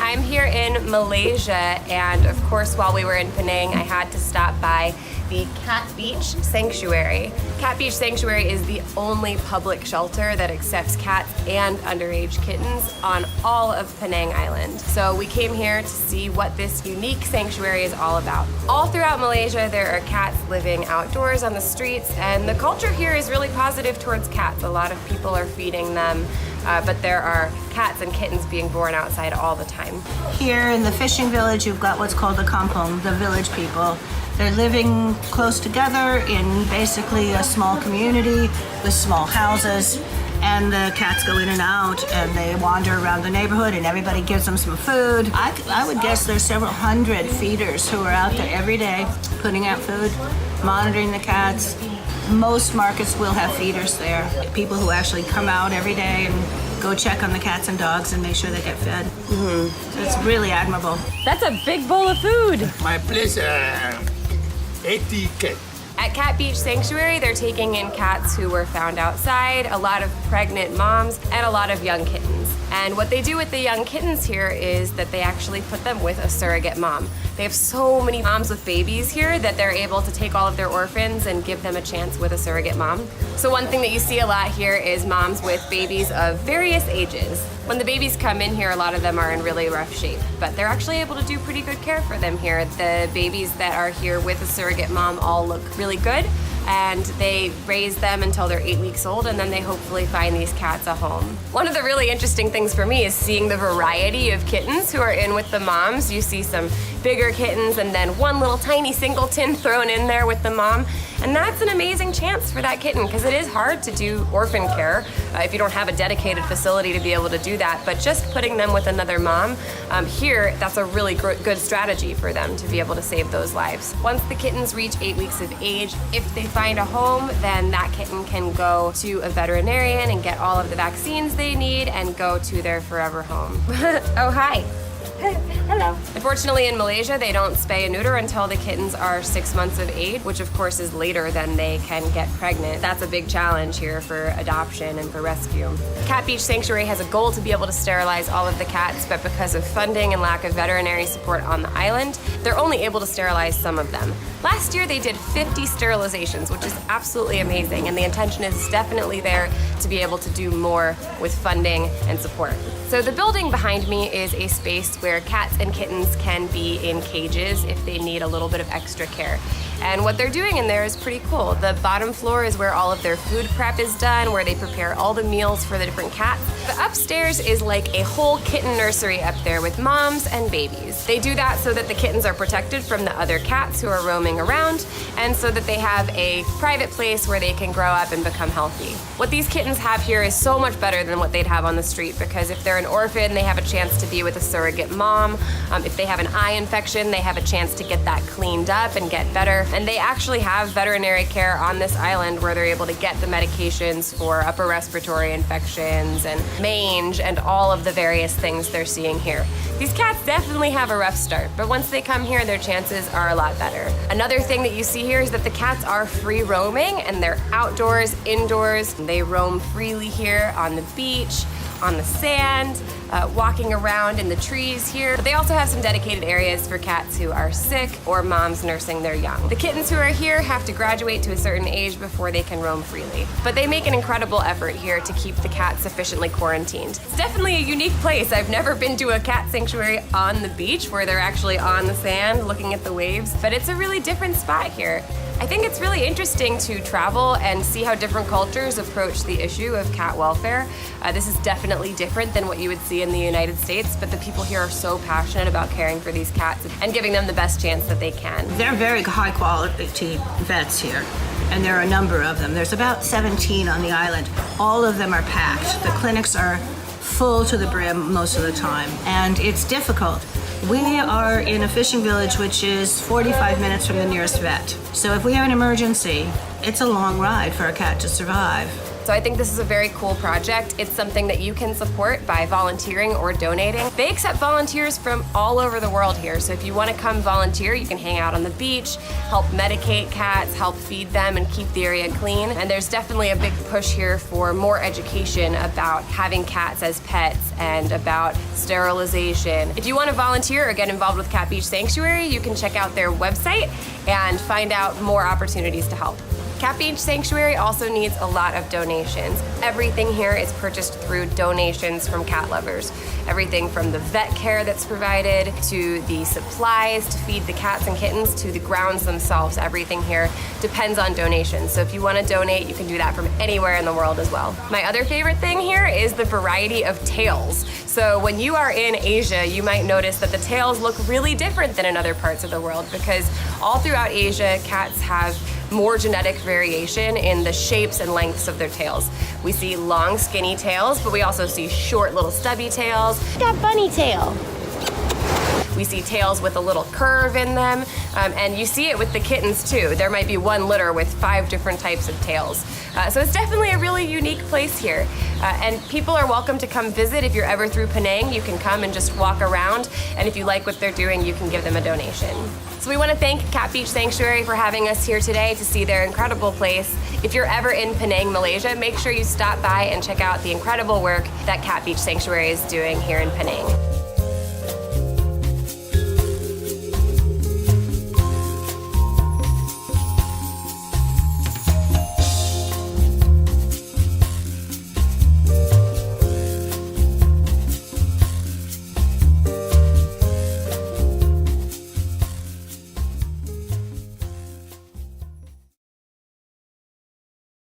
I'm here in Malaysia, and of course while we were in Penang, I had to stop by the Cat Beach Sanctuary. Cat Beach Sanctuary is the only public shelter that accepts cats and underage kittens on all of Penang Island. So we came here to see what this unique sanctuary is all about. All throughout Malaysia, there are cats living outdoors on the streets, and the culture here is really positive towards cats. A lot of people are feeding them, but there are cats and kittens being born outside all the time. Here in the fishing village, you've got what's called the kampong, the village people. They're living close together in basically a small community with small houses, and the cats go in and out and they wander around the neighborhood and everybody gives them some food. I would guess there's several hundred feeders who are out there every day putting out food, monitoring the cats. Most markets will have feeders there. People who actually come out every day and go check on the cats and dogs and make sure they get fed. So it's really admirable. That's a big bowl of food. My place, 80 cats. At Cat Beach Sanctuary, they're taking in cats who were found outside, a lot of pregnant moms, and a lot of young kittens. And what they do with the young kittens here is that they actually put them with a surrogate mom. They have so many moms with babies here that they're able to take all of their orphans and give them a chance with a surrogate mom. So one thing that you see a lot here is moms with babies of various ages. When the babies come in here, a lot of them are in really rough shape, but they're actually able to do pretty good care for them here. The babies that are here with a surrogate mom all look really good, and they raise them until they're 8 weeks old, and then they hopefully find these cats a home. One of the really interesting things for me is seeing the variety of kittens who are in with the moms. You see some bigger kittens and then one little tiny singleton thrown in there with the mom. And that's an amazing chance for that kitten, because it is hard to do orphan care if you don't have a dedicated facility to be able to do that. But just putting them with another mom here, that's a really good strategy for them to be able to save those lives. Once the kittens reach 8 weeks of age, if they find a home, then that kitten can go to a veterinarian and get all of the vaccines they need and go to their forever home. Oh, hi. Hello. Unfortunately, in Malaysia, they don't spay and neuter until the kittens are 6 months of age, which of course is later than they can get pregnant. That's a big challenge here for adoption and for rescue. Cat Beach Sanctuary has a goal to be able to sterilize all of the cats, but because of funding and lack of veterinary support on the island, they're only able to sterilize some of them. Last year, they did 50 sterilizations, which is absolutely amazing, and the intention is definitely there to be able to do more with funding and support. So the building behind me is a space where cats and kittens can be in cages if they need a little bit of extra care. And what they're doing in there is pretty cool. The bottom floor is where all of their food prep is done, where they prepare all the meals for the different cats. But upstairs is like a whole kitten nursery up there with moms and babies. They do that so that the kittens are protected from the other cats who are roaming around, and so that they have a private place where they can grow up and become healthy. What these kittens have here is so much better than what they'd have on the street, because if they're an orphan, they have a chance to be with a surrogate mom. If they have an eye infection, they have a chance to get that cleaned up and get better. And they actually have veterinary care on this island where they're able to get the medications for upper respiratory infections and mange and all of the various things they're seeing here. These cats definitely have a rough start, but once they come here, their chances are a lot better. Another thing that you see here is that the cats are free roaming, and they're outdoors, indoors. They roam freely here on the beach, on the sand, walking around in the trees here. But they also have some dedicated areas for cats who are sick or moms nursing their young. The kittens who are here have to graduate to a certain age before they can roam freely. But they make an incredible effort here to keep the cats sufficiently quarantined. It's definitely a unique place. I've never been to a cat sanctuary on the beach where they're actually on the sand looking at the waves, but it's a really different spot here. I think it's really interesting to travel and see how different cultures approach the issue of cat welfare. This is definitely different than what you would see in the United States, but the people here are so passionate about caring for these cats and giving them the best chance that they can. They're very high quality vets here, and there are a number of them. There's about 17 on the island. All of them are packed. The clinics are full to the brim most of the time, and it's difficult. We are in a fishing village which is 45 minutes from the nearest vet. So if we have an emergency, it's a long ride for a cat to survive. So I think this is a very cool project. It's something that you can support by volunteering or donating. They accept volunteers from all over the world here. So if you want to come volunteer, you can hang out on the beach, help medicate cats, help feed them and keep the area clean. And there's definitely a big push here for more education about having cats as pets and about sterilization. If you want to volunteer or get involved with Cat Beach Sanctuary, you can check out their website and find out more opportunities to help. Cat Beach Sanctuary also needs a lot of donations. Everything here is purchased through donations from cat lovers. Everything from the vet care that's provided, to the supplies to feed the cats and kittens, to the grounds themselves. Everything here depends on donations. So if you want to donate, you can do that from anywhere in the world as well. My other favorite thing here is the variety of tails. So when you are in Asia, you might notice that the tails look really different than in other parts of the world, because all throughout Asia, cats have more genetic variation in the shapes and lengths of their tails. We see long, skinny tails, but we also see short, little stubby tails. Got bunny tail. We see tails with a little curve in them, and you see it with the kittens too. There might be one litter with 5 different types of tails. So it's definitely a really unique place here. And people are welcome to come visit. If you're ever through Penang, you can come and just walk around. And if you like what they're doing, you can give them a donation. So we want to thank Cat Beach Sanctuary for having us here today to see their incredible place. If you're ever in Penang, Malaysia, make sure you stop by and check out the incredible work that Cat Beach Sanctuary is doing here in Penang.